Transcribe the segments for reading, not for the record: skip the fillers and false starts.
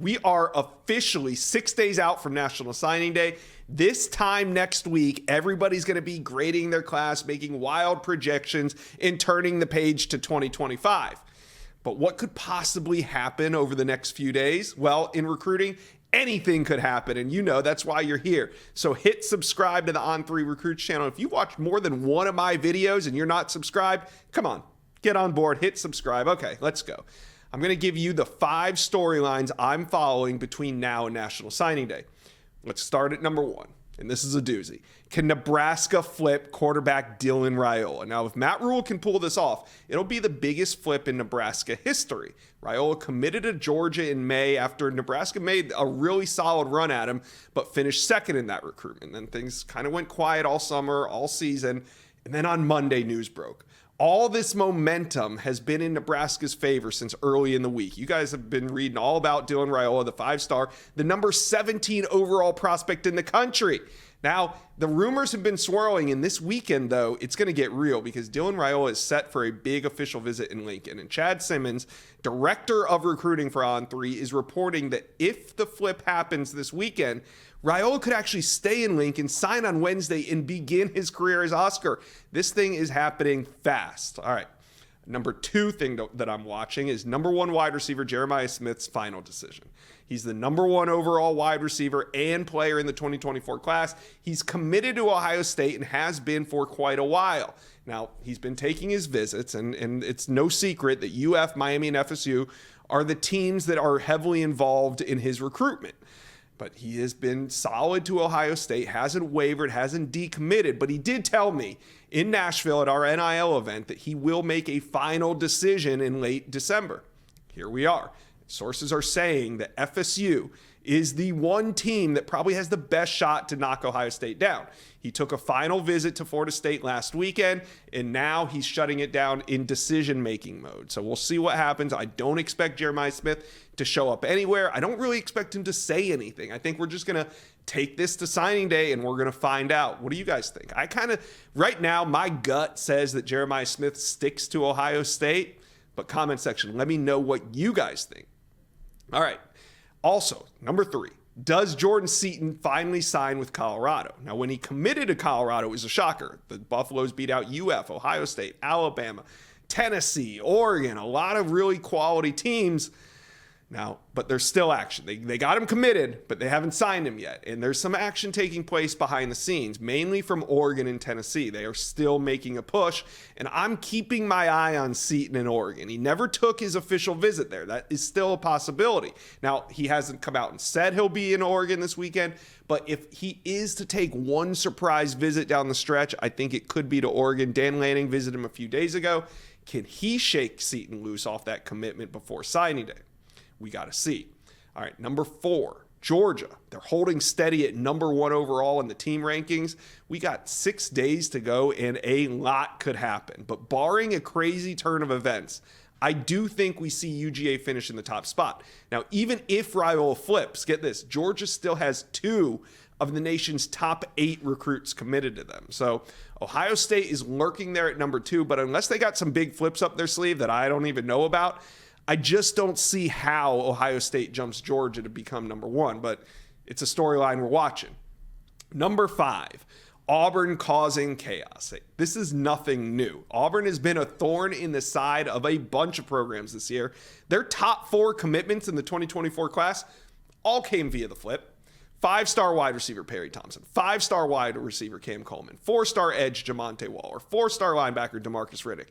We are officially 6 days out from National Signing Day. This time next week, everybody's going to be grading their class, making wild projections, and turning the page to 2025. But what could possibly happen over the next few days? Well, in recruiting, anything could happen, and you know that's why you're here. So hit subscribe to the On3 Recruits channel. If you watch more than one of my videos and you're not subscribed, come on, get on board, hit subscribe. Okay, let's go. I'm going to give you the 5 storylines I'm following between now and National Signing Day. Let's start at number 1, and this is a doozy. Can Nebraska flip quarterback Dylan Raiola? Now, if Matt Rhule can pull this off, it'll be the biggest flip in Nebraska history. Raiola committed to Georgia in May after Nebraska made a really solid run at him, but finished second in that recruitment. Then things kind of went quiet all summer, all season, and then on Monday, news broke. All this momentum has been in Nebraska's favor since early in the week. You guys have been reading all about Dylan Raiola, the 5-star, the number 17 overall prospect in the country. Now, the rumors have been swirling, and this weekend, though, it's going to get real because Dylan Raiola is set for a big official visit in Lincoln. And Chad Simmons, director of recruiting for On3, is reporting that if the flip happens this weekend, Raiola could actually stay in Lincoln, sign on Wednesday, and begin his career as Oscar. This thing is happening fast. All right. Number 2 thing that I'm watching is number 1 wide receiver Jeremiah Smith's final decision. He's the number 1 overall wide receiver and player in the 2024 class. He's committed to Ohio State and has been for quite a while. Now, he's been taking his visits, and it's no secret that UF, Miami, and FSU are the teams that are heavily involved in his recruitment. But he has been solid to Ohio State, hasn't wavered, hasn't decommitted. But he did tell me in Nashville at our NIL event that he will make a final decision in late December. Here we are. Sources are saying that FSU is the one team that probably has the best shot to knock Ohio State down. He took a final visit to Florida State last weekend, and now he's shutting it down in decision-making mode. So we'll see what happens. I don't expect Jeremiah Smith to show up anywhere. I don't really expect him to say anything. I think we're just going to take this to signing day, and we're going to find out. What do you guys think? Right now, my gut says that Jeremiah Smith sticks to Ohio State, but comment section, let me know what you guys think. All right. Also, number 3, does Jordan Seaton finally sign with Colorado? Now, when he committed to Colorado, it was a shocker. The Buffaloes beat out UF, Ohio State, Alabama, Tennessee, Oregon, a lot of really quality teams. Now, but there's still action. They got him committed, but they haven't signed him yet. And there's some action taking place behind the scenes, mainly from Oregon and Tennessee. They are still making a push, and I'm keeping my eye on Seaton in Oregon. He never took his official visit there. That is still a possibility. Now, he hasn't come out and said he'll be in Oregon this weekend, but if he is to take one surprise visit down the stretch, I think it could be to Oregon. Dan Lanning visited him a few days ago. Can he shake Seaton loose off that commitment before signing day? We got to see. All right, number 4, Georgia. They're holding steady at number 1 overall in the team rankings. We got 6 days to go, and a lot could happen. But barring a crazy turn of events, I do think we see UGA finish in the top spot. Now, even if Raiola flips, get this, Georgia still has 2 of the nation's top 8 recruits committed to them. So Ohio State is lurking there at number 2, but unless they got some big flips up their sleeve that I don't even know about, I just don't see how Ohio State jumps Georgia to become number 1, but it's a storyline we're watching. Number 5, Auburn causing chaos. This is nothing new. Auburn has been a thorn in the side of a bunch of programs this year. Their top 4 commitments in the 2024 class all came via the flip. 5-star wide receiver Perry Thompson, 5-star wide receiver Cam Coleman, 4-star edge Jamonte Waller, 4-star linebacker DeMarcus Riddick.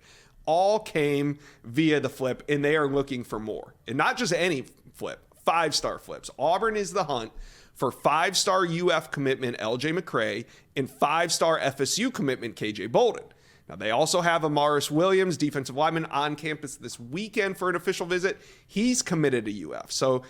All came via the flip, and they are looking for more. And not just any flip, 5-star flips. Auburn is the hunt for 5-star UF commitment LJ McCray and 5-star FSU commitment KJ Bolden. Now, they also have Amaris Williams, defensive lineman, on campus this weekend for an official visit. He's committed to UF. So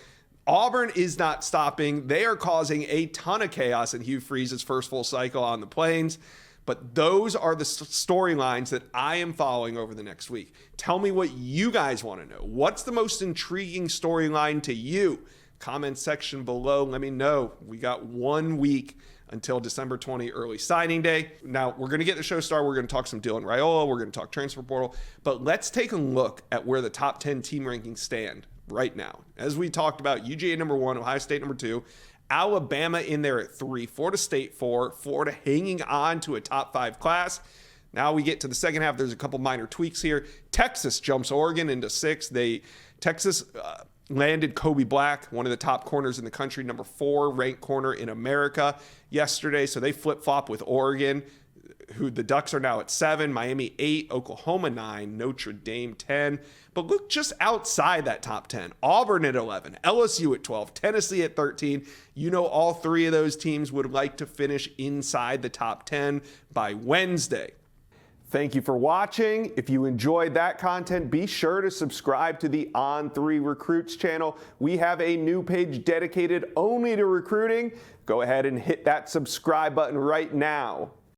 Auburn is not stopping. They are causing a ton of chaos in Hugh Freeze's first full cycle on the Plains. But those are the storylines that I am following over the next week. Tell me what you guys want to know. What's the most intriguing storyline to you? Comment section below. Let me know. We got 1 week until December 20, early signing day. Now, we're going to get the show started. We're going to talk some Dylan Raiola. We're going to talk transfer portal. But let's take a look at where the top 10 team rankings stand right now. As we talked about, UGA number 1, Ohio State number 2, Alabama in there at 3, Florida State 4, Florida hanging on to a top 5 class. Now we get to the second half. There's a couple minor tweaks here. Texas jumps Oregon into 6. Texas landed Kobe Black, one of the top corners in the country, number 4 ranked corner in America yesterday. So they flip-flop with Oregon, who the Ducks are now at 7, Miami 8, Oklahoma 9, Notre Dame 10. But look just outside that top 10. Auburn at 11, LSU at 12, Tennessee at 13. You know all 3 of those teams would like to finish inside the top 10 by Wednesday. Thank you for watching. If you enjoyed that content, be sure to subscribe to the On3 Recruits channel. We have a new page dedicated only to recruiting. Go ahead and hit that subscribe button right now.